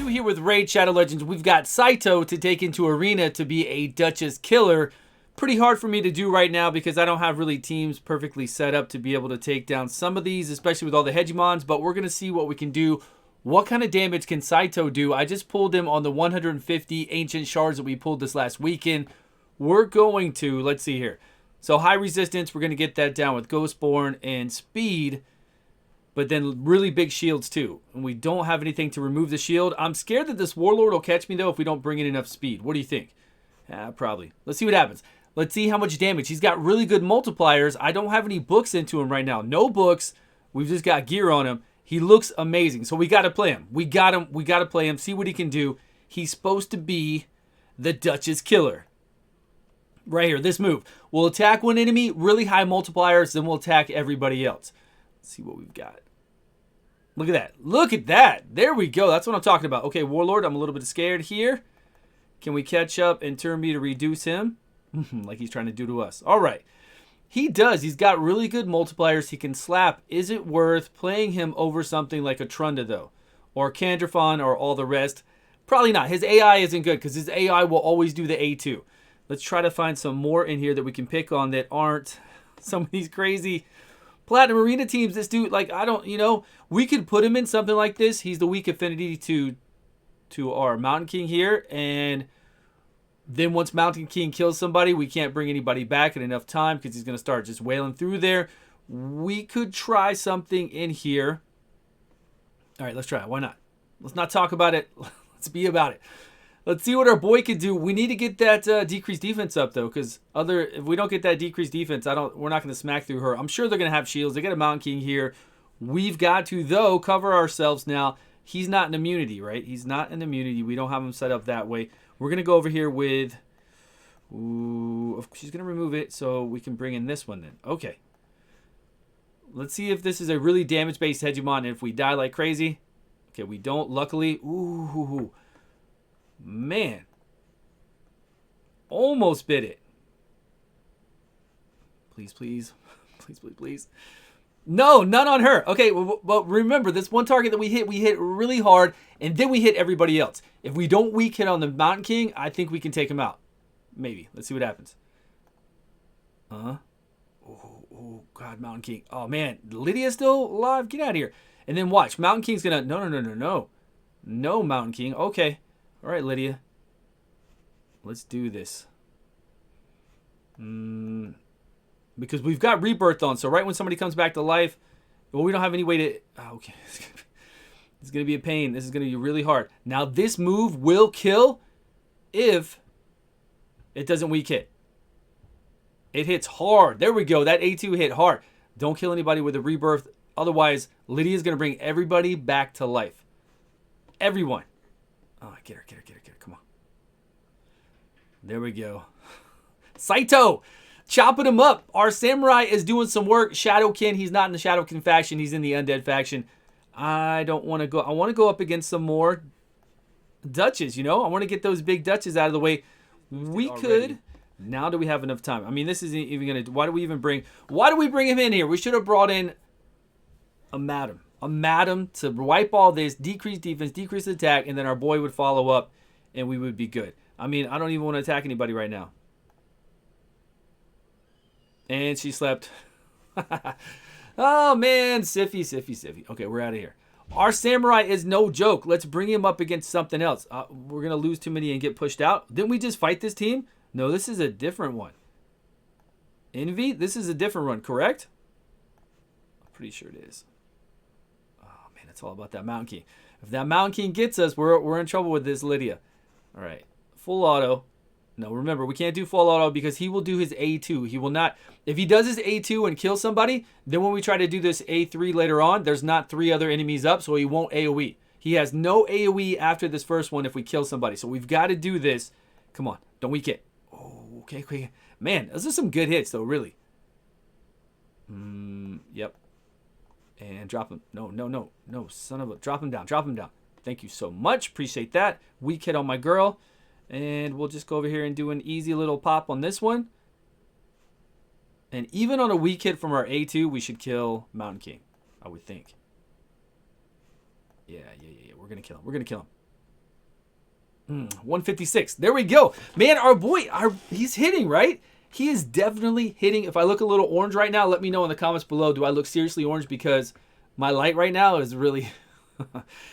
Stu here with Raid Shadow Legends. We've got Saito to take into Arena to be a Duchess killer. Pretty hard for me to do right now because I don't have really teams perfectly set up to be able to take down some of these, especially with all the Hegemons, but we're going to see what we can do. What kind of damage can Saito do? I just pulled him on the 150 Ancient Shards that we pulled this last weekend. We're going to, let's see here. So high resistance, we're going to get that down with Ghostborn and speed, but then really big shields too. And we don't have anything to remove the shield. I'm scared that this Warlord will catch me though if we don't bring in enough speed. What do you think? Probably. Let's see what happens. Let's see how much damage. He's got really good multipliers. I don't have any books into him right now. No books. We've just got gear on him. He looks amazing. So we got to play him. We got to play him. See what he can do. He's supposed to be the Duchess killer. Right here, this move. We'll attack one enemy, really high multipliers, then we'll attack everybody else. Let's see what we've got. Look at that. Look at that. There we go. That's what I'm talking about. Okay, Warlord, I'm a little bit scared here. Can we catch up and turn me to reduce him? Like he's trying to do to us. All right. He does. He's got really good multipliers. He can slap. Is it worth playing him over something like a Trunda, though? Or Candrafon or all the rest? Probably not. His AI isn't good because his AI will always do the A2. Let's try to find some more in here that we can pick on that aren't some of these crazy Platinum Arena teams. This dude, like, I don't, we could put him in something like this. He's the weak affinity to our Mountain King here. And then once Mountain King kills somebody, we can't bring anybody back in enough time because he's going to start just wailing through there. We could try something in here. All right, let's try it. Why not? Let's not talk about it. Let's be about it. Let's see what our boy can do. We need to get that decreased defense up though, because if we don't get that decreased defense, we're not going to smack through her. I'm sure they're going to have shields. They got a Mountain King here. We've got to though cover ourselves now. He's not an immunity, right? He's not an immunity. We don't have him set up that way. We're going to go over here with... Ooh, she's going to remove it so we can bring in this one then. Okay. Let's see if this is a really damage-based Hegemon and if we die like crazy. Okay, we don't, luckily. Ooh. Man. Almost bit it. Please, please. Please, please, please. No, none on her. Okay, well, remember, this one target that we hit really hard, and then we hit everybody else. If we don't weak hit on the Mountain King, I think we can take him out. Maybe. Let's see what happens. Oh, God, Mountain King. Oh, man, Lydia's still alive? Get out of here. And then watch. Mountain King's going to... No. No, Mountain King. Okay. All right, Lydia. Let's do this. Because we've got Rebirth on, so right when somebody comes back to life, well, we don't have any way to... Oh, okay. It's going to be a pain. This is going to be really hard. Now, this move will kill if it doesn't weak hit. It hits hard. There we go. That A2 hit hard. Don't kill anybody with a Rebirth. Otherwise, Lydia's going to bring everybody back to life. Everyone. Oh, get her. Come on. There we go. Saito! Chopping him up. Our samurai is doing some work. Shadowkin, he's not in the Shadowkin faction. He's in the Undead faction. I don't want to go. I want to go up against some more Duchess, I want to get those big Duchess out of the way. We could. Now do we have enough time? I mean, this isn't even going to... Why do we bring him in here? We should have brought in a Madam. A Madam to wipe all this, decrease defense, decrease attack, and then our boy would follow up, and we would be good. I mean, I don't even want to attack anybody right now. And she slept. Oh, man. Siffy. Okay, we're out of here. Our samurai is no joke. Let's bring him up against something else. We're going to lose too many and get pushed out. Didn't we just fight this team? No, this is a different one. Envy? This is a different one, correct? I'm pretty sure it is. Oh, man, it's all about that Mountain King. If that Mountain King gets us, we're in trouble with this Lydia. All right. Full auto. No, remember, we can't do full auto because he will do his A2. He will not... If he does his A2 and kills somebody, then when we try to do this A3 later on, there's not 3 other enemies up, so he won't AoE. He has no AoE after this first one if we kill somebody. So we've got to do this. Come on. Don't weak it. Oh, okay. Man, those are some good hits, though, really. Yep. And drop him. No, son of a... Drop him down. Thank you so much. Appreciate that. Weak hit on my girl. And we'll just go over here and do an easy little pop on this one. And even on a weak hit from our A2, we should kill Mountain King, I would think. Yeah. We're going to kill him. 156. There we go. Man, our boy, he's hitting, right? He is definitely hitting. If I look a little orange right now, let me know in the comments below. Do I look seriously orange? Because my light right now is really,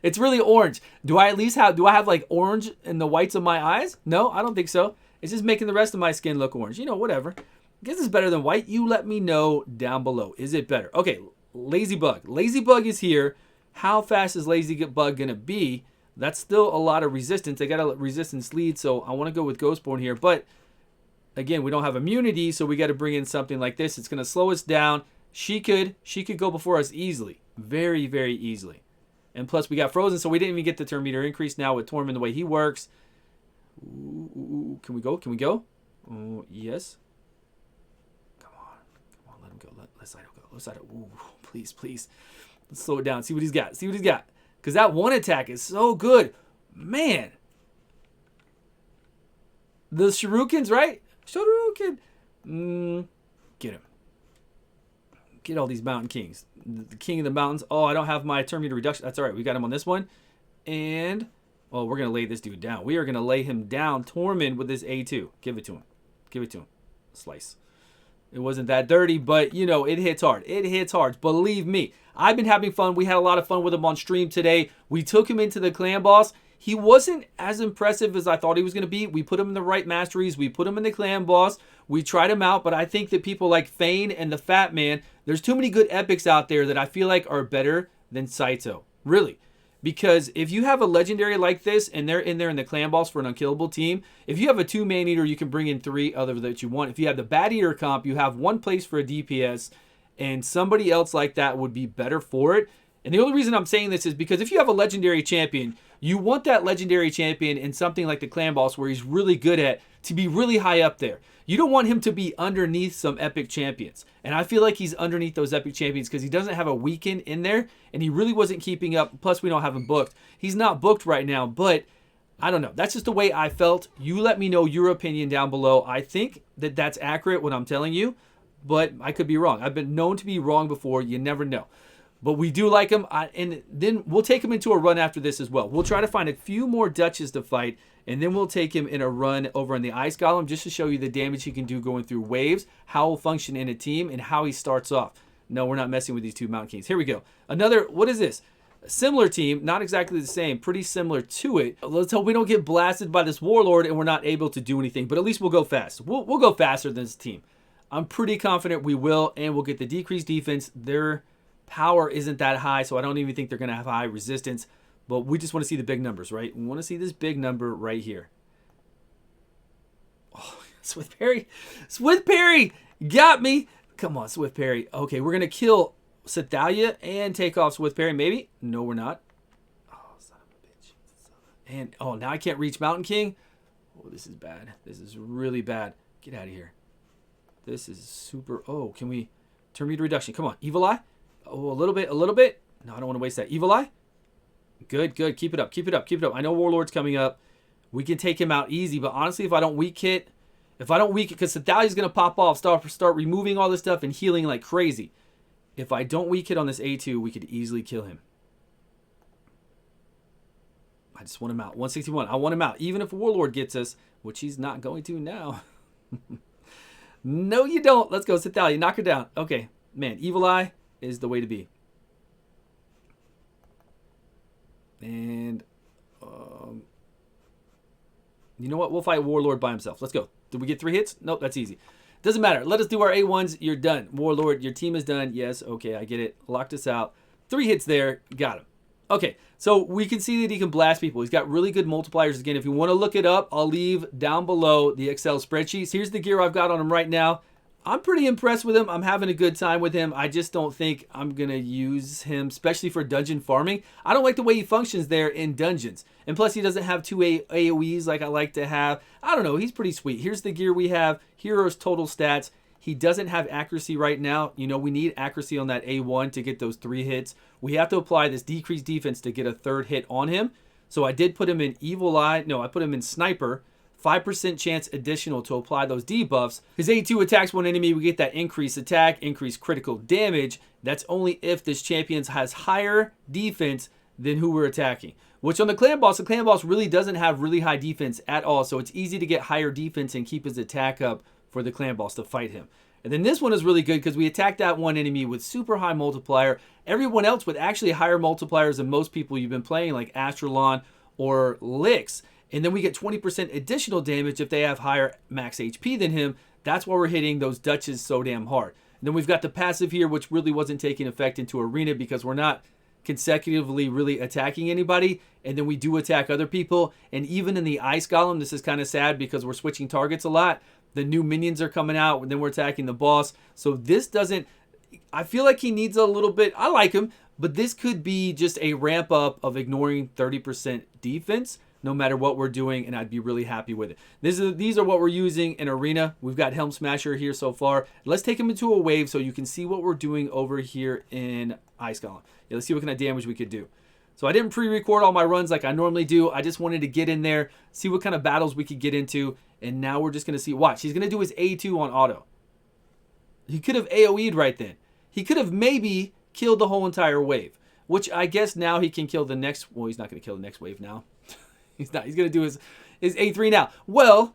it's really orange. Do I have like orange in the whites of my eyes? No, I don't think so. It's just making the rest of my skin look orange. You know, whatever. I guess it's better than white. You let me know down below. Is it better? Okay, Lazy Bug. Lazy Bug is here. How fast is Lazy Bug going to be? That's still a lot of resistance. I got a resistance lead, so I want to go with Ghostborn here. But, again, we don't have immunity, so we got to bring in something like this. It's going to slow us down. She could go before us easily. Very, very easily. And plus, we got Frozen, so we didn't even get the turn meter increase now with Tormund the way he works. Ooh, can we go? Can we go? Oh, yes. Come on, let him go. Let Saito go. Let Saito. Ooh, please, please. Let's slow it down. See what he's got. See what he's got. Because that one attack is so good. Man. The Shurikens, right? Shuriken. Get him. Get all these Mountain Kings. The King of the Mountains. Oh, I don't have my turn meter reduction. That's all right. We got him on this one. And, oh, we're going to lay this dude down. We are going to lay him down. Tormund with this A2. Give it to him. Give it to him. Slice. It wasn't that dirty, but, you know, it hits hard. It hits hard. Believe me. I've been having fun. We had a lot of fun with him on stream today. We took him into the clan boss. He wasn't as impressive as I thought he was going to be. We put him in the right masteries. We put him in the clan boss. We tried him out, but I think that people like Fane and the Fat Man, there's too many good epics out there that I feel like are better than Saito. Really. Because if you have a legendary like this and they're in there in the clan boss for an unkillable team, if you have a 2-man eater, you can bring in 3 other that you want. If you have the bad eater comp, you have one place for a DPS, and somebody else like that would be better for it. And the only reason I'm saying this is because if you have a legendary champion, you want that legendary champion in something like the clan boss where he's really good at to be really high up there. You don't want him to be underneath some epic champions. And I feel like he's underneath those epic champions because he doesn't have a weekend in there and he really wasn't keeping up. Plus, we don't have him booked. He's not booked right now, but I don't know. That's just the way I felt. You let me know your opinion down below. I think that that's accurate what I'm telling you, but I could be wrong. I've been known to be wrong before. You never know. But we do like him, and then we'll take him into a run after this as well. We'll try to find a few more Duchess to fight, and then we'll take him in a run over in the Ice Golem just to show you the damage he can do going through waves, how he'll function in a team, and how he starts off. No, we're not messing with these 2 Mountain Kings. Here we go. Another, what is this? A similar team, not exactly the same, pretty similar to it. Let's hope we don't get blasted by this Warlord and we're not able to do anything, but at least we'll go fast. We'll go faster than this team. I'm pretty confident we will, and we'll get the decreased defense. Their power isn't that high, so I don't even think they're going to have high resistance. But we just want to see the big numbers, right? We want to see this big number right here. Oh, Swift Parry. Swift Parry got me. Come on, Swift Parry. Okay, we're going to kill Sathalia and take off Swift Parry, maybe. No, we're not. Oh, son of a bitch. And, oh, now I can't reach Mountain King. Oh, this is bad. This is really bad. Get out of here. This is super. Oh, can we turn meter reduction? Come on, Evil Eye. Oh, a little bit, a little bit. No, I don't want to waste that. Evil Eye. Good, good. Keep it up, keep it up, keep it up. I know Warlord's coming up. We can take him out easy, but honestly, if I don't weak hit, because Sathalia's going to pop off, start removing all this stuff and healing like crazy. If I don't weak hit on this A2, we could easily kill him. I just want him out. 161. I want him out. Even if Warlord gets us, which he's not going to now. No, you don't. Let's go, Sathalia. Knock her down. Okay. Man, Evil Eye is the way to be. And, you know what? We'll fight Warlord by himself. Let's go. Did we get 3 hits? Nope, that's easy. Doesn't matter. Let us do our A1s. You're done. Warlord, your team is done. Yes, okay, I get it. Locked us out. 3 hits there. Got him. Okay, so we can see that he can blast people. He's got really good multipliers. Again, if you want to look it up, I'll leave down below the Excel spreadsheets. Here's the gear I've got on him right now. I'm pretty impressed with him. I'm having a good time with him. I just don't think I'm going to use him, especially for dungeon farming. I don't like the way he functions there in dungeons. And plus, he doesn't have 2 AoEs like I like to have. I don't know. He's pretty sweet. Here's the gear we have. Heroes total stats. He doesn't have accuracy right now. You know, we need accuracy on that A1 to get those 3 hits. We have to apply this decreased defense to get a 3rd hit on him. So I did put him in Evil Eye. No, I put him in Sniper. 5% chance additional to apply those debuffs. His A2 attacks one enemy. We get that increased attack, increased critical damage. That's only if this champion has higher defense than who we're attacking. Which on the clan boss really doesn't have really high defense at all. So it's easy to get higher defense and keep his attack up for the clan boss to fight him. And then this one is really good because we attacked that one enemy with super high multiplier. Everyone else with actually higher multipliers than most people you've been playing, like Astralon or Lix. And then we get 20% additional damage if they have higher max HP than him. That's why we're hitting those Duchess so damn hard. And then we've got the passive here, which really wasn't taking effect into Arena because we're not consecutively really attacking anybody. And then we do attack other people. And even in the Ice Golem, this is kind of sad because we're switching targets a lot. The new minions are coming out, and then we're attacking the boss. So this doesn't... I feel like he needs a little bit... I like him, but this could be just a ramp up of ignoring 30% defense no matter what we're doing, and I'd be really happy with it. These are what we're using in Arena. We've got Helm Smasher here so far. Let's take him into a wave so you can see what we're doing over here in Ice Golem. Yeah, let's see what kind of damage we could do. So I didn't pre-record all my runs like I normally do. I just wanted to get in there, see what kind of battles we could get into. And now we're just going to see. Watch, he's going to do his A2 on auto. He could have AoE'd right then. He could have maybe killed the whole entire wave. Which I guess now he can kill the next... Well, he's not going to kill the next wave now. He's not. He's going to do his A3 now. Well,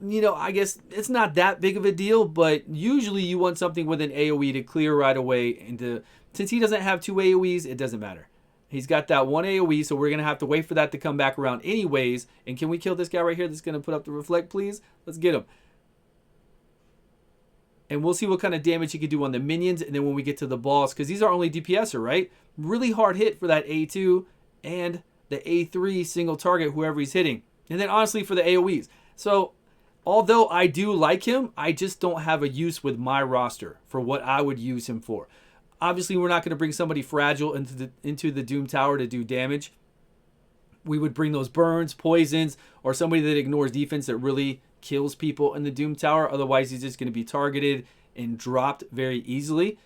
you know, I guess it's not that big of a deal. But usually you want something with an AoE to clear right away. And since he doesn't have 2 AoEs, it doesn't matter. He's got that 1 AoE, so we're going to have to wait for that to come back around anyways. And can we kill this guy right here that's going to put up the reflect, please? Let's get him. And we'll see what kind of damage he can do on the minions. And then when we get to the boss, because these are only DPSer, right? Really hard hit for that A2 and the A3 single target, whoever he's hitting. And then honestly for the AoEs. So although I do like him, I just don't have a use with my roster for what I would use him for. Obviously, we're not going to bring somebody fragile into the Doom Tower to do damage. We would bring those burns, poisons, or somebody that ignores defense that really kills people in the Doom Tower. Otherwise, he's just going to be targeted and dropped very easily.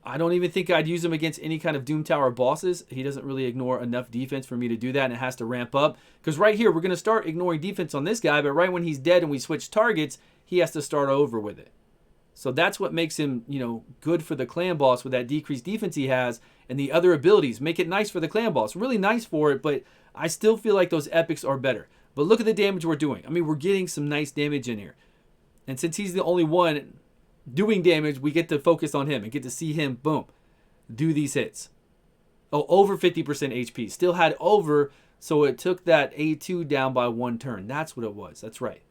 I don't even think I'd use him against any kind of Doom Tower bosses. He doesn't really ignore enough defense for me to do that, and it has to ramp up. Because right here, we're going to start ignoring defense on this guy, but right when he's dead and we switch targets, he has to start over with it. So that's what makes him, you know, good for the clan boss with that decreased defense he has and the other abilities. Make it nice for the clan boss. Really nice for it, but I still feel like those epics are better. But look at the damage we're doing. I mean, we're getting some nice damage in here. And since he's the only one doing damage, we get to focus on him and get to see him, boom, do these hits. Oh, over 50% HP. Still had over, so it took that A2 down by 1 turn. That's what it was. That's right.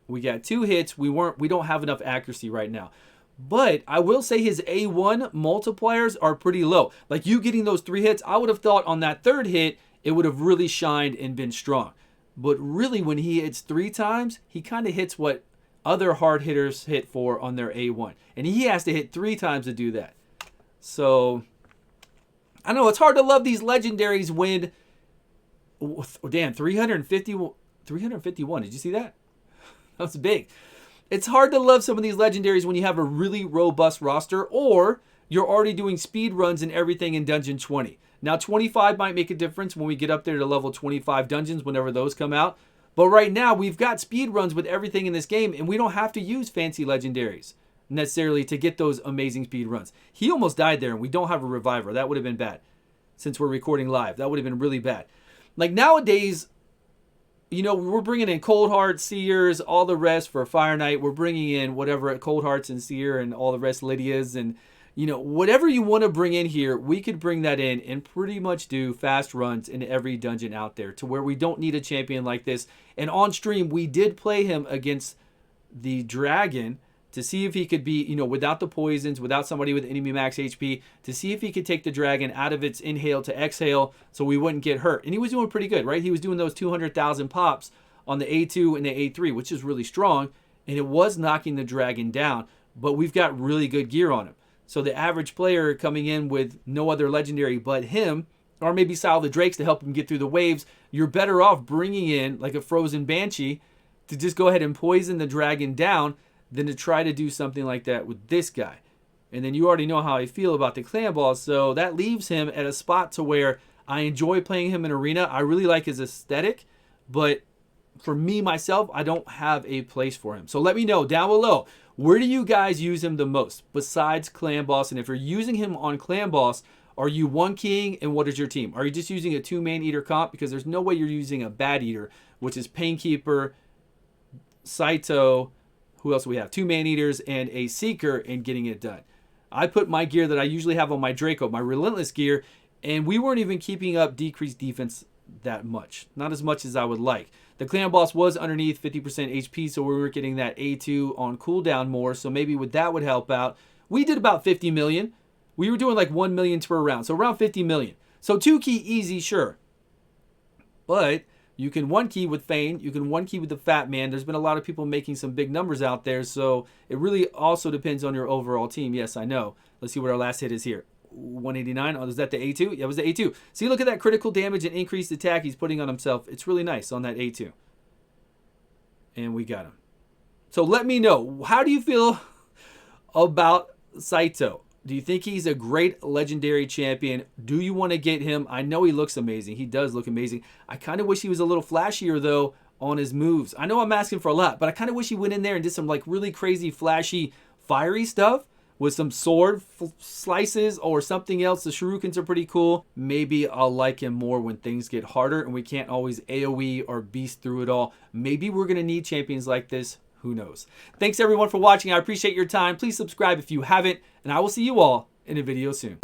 We got 2 hits. We don't have enough accuracy right now. But I will say his A1 multipliers are pretty low. Like you getting those 3 hits, I would have thought on that 3rd hit, it would have really shined and been strong. But really when he hits 3 times, he kind of hits what other hard hitters hit for on their A1. And he has to hit 3 times to do that. So, I know it's hard to love these legendaries when... Oh, damn, 351. Did you see that? That's big. It's hard to love some of these legendaries when you have a really robust roster or you're already doing speed runs and everything in Dungeon 20. Now, 25 might make a difference when we get up there to level 25 dungeons whenever those come out. But right now, we've got speed runs with everything in this game, and we don't have to use fancy legendaries necessarily to get those amazing speed runs. He almost died there, and we don't have a reviver. That would have been bad since we're recording live. That would have been really bad. Like nowadays... You know, we're bringing in Cold Hearts, Seers, all the rest for Fire Knight. We're bringing in whatever, Cold Hearts and Seer and all the rest, Lydia's. And, you know, whatever you want to bring in here, we could bring that in and pretty much do fast runs in every dungeon out there to where we don't need a champion like this. And on stream, we did play him against the Dragon to see if he could be, you know, without the poisons, without somebody with enemy max HP, to see if he could take the Dragon out of its inhale to exhale so we wouldn't get hurt. And he was doing pretty good, right? He was doing those 200,000 pops on the A2 and the A3, which is really strong, and it was knocking the Dragon down, but we've got really good gear on him. So the average player coming in with no other legendary but him, or maybe Sile the Drakes to help him get through the waves, you're better off bringing in like a Frozen Banshee to just go ahead and poison the Dragon down than to try to do something like that with this guy. And then you already know how I feel about the clan boss, so that leaves him at a spot to where I enjoy playing him in Arena. I really like his aesthetic, but for me, myself, I don't have a place for him. So let me know down below, where do you guys use him the most besides Clan Boss? And if you're using him on Clan Boss, are you one keying, and what is your team? Are you just using a 2-man eater comp? Because there's no way you're using a bad eater, which is Painkeeper, Saito, who else do we have? 2-man eaters and a Seeker, and getting it done. I put my gear that I usually have on my Draco, my Relentless gear, and we weren't even keeping up decreased defense that much. Not as much as I would like. The Clan Boss was underneath 50% HP, so we were getting that A2 on cooldown more, so maybe that would help out. We did about 50 million. We were doing like 1 million per round, so around 50 million. So 2-key easy, sure. But you can 1-key with Fane. You can 1-key with the Fat Man. There's been a lot of people making some big numbers out there, so it really also depends on your overall team. Yes, I know. Let's see what our last hit is here. 189. Oh, is that the A2? Yeah, it was the A2. See, look at that critical damage and increased attack he's putting on himself. It's really nice on that A2. And we got him. So let me know. How do you feel about Saito? Do you think he's a great legendary champion? Do you want to get him? I know he looks amazing. He does look amazing. I kind of wish he was a little flashier, though, on his moves. I know I'm asking for a lot, but I kind of wish he went in there and did some like really crazy, flashy, fiery stuff with some sword slices or something else. The shurikens are pretty cool. Maybe I'll like him more when things get harder and we can't always AoE or beast through it all. Maybe we're going to need champions like this. Who knows? Thanks everyone for watching. I appreciate your time. Please subscribe if you haven't, and I will see you all in a video soon.